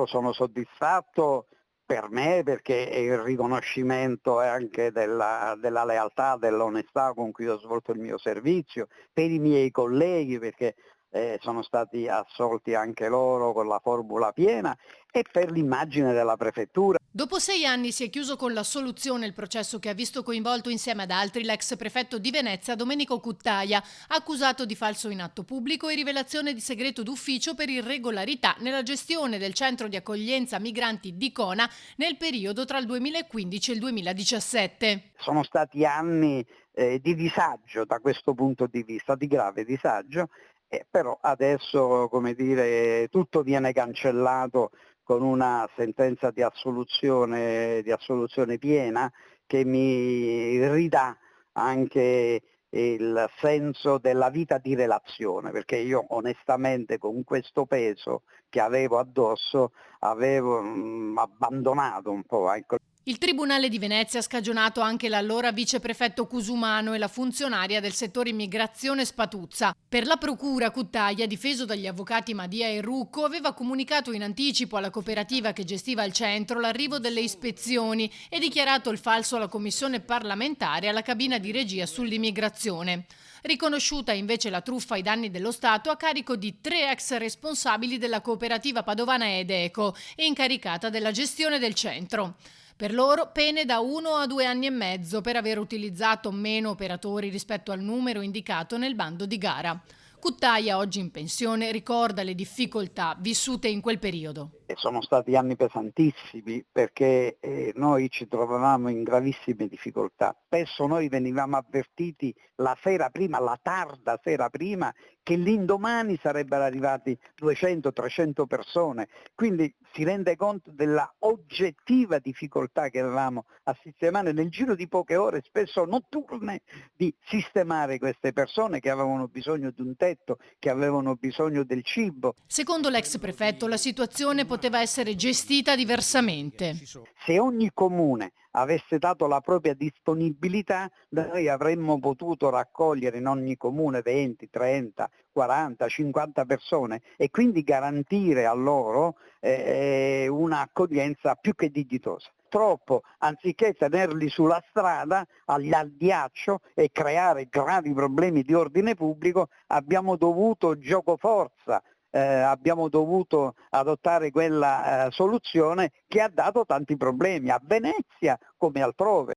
Sono soddisfatto per me perché è il riconoscimento anche della lealtà, dell'onestà con cui ho svolto il mio servizio, per i miei colleghi perché sono stati assolti anche loro con la formula piena e per l'immagine della prefettura. Dopo 6 anni si è chiuso con l'assoluzione il processo che ha visto coinvolto insieme ad altri l'ex prefetto di Venezia Domenico Cuttaia, accusato di falso in atto pubblico e rivelazione di segreto d'ufficio per irregolarità nella gestione del centro di accoglienza migranti di Cona nel periodo tra il 2015 e il 2017. Sono stati anni di disagio da questo punto di vista, di grave disagio, però adesso, come dire, tutto viene cancellato con una sentenza di assoluzione piena che mi ridà anche il senso della vita di relazione, perché io onestamente con questo peso che avevo addosso avevo abbandonato un po', ecco. Il Tribunale di Venezia ha scagionato anche l'allora viceprefetto Cusumano e la funzionaria del settore immigrazione Spatuzza. Per la procura, Cuttaia, difeso dagli avvocati Madia e Rucco, aveva comunicato in anticipo alla cooperativa che gestiva il centro l'arrivo delle ispezioni e dichiarato il falso alla commissione parlamentare e alla cabina di regia sull'immigrazione. Riconosciuta invece la truffa ai danni dello Stato a carico di 3 ex responsabili della cooperativa padovana Edeco e incaricata della gestione del centro. Per loro pene da 1 a 2 anni e mezzo per aver utilizzato meno operatori rispetto al numero indicato nel bando di gara. Cuttaia, oggi in pensione, ricorda le difficoltà vissute in quel periodo. E sono stati anni pesantissimi perché noi ci trovavamo in gravissime difficoltà. Spesso noi venivamo avvertiti la sera prima, la tarda sera prima, che l'indomani sarebbero arrivati 200-300 persone. Quindi si rende conto della oggettiva difficoltà che avevamo a sistemare nel giro di poche ore, spesso notturne, di sistemare queste persone che avevano bisogno di un tetto, che avevano bisogno del cibo. Secondo l'ex prefetto, la situazione poteva essere gestita diversamente. Se ogni comune avesse dato la propria disponibilità, noi avremmo potuto raccogliere in ogni comune 20, 30, 40, 50 persone e quindi garantire a loro un'accoglienza più che dignitosa. Troppo, anziché tenerli sulla strada al ghiaccio e creare gravi problemi di ordine pubblico, abbiamo dovuto giocoforza, abbiamo dovuto adottare quella soluzione che ha dato tanti problemi a Venezia come altrove.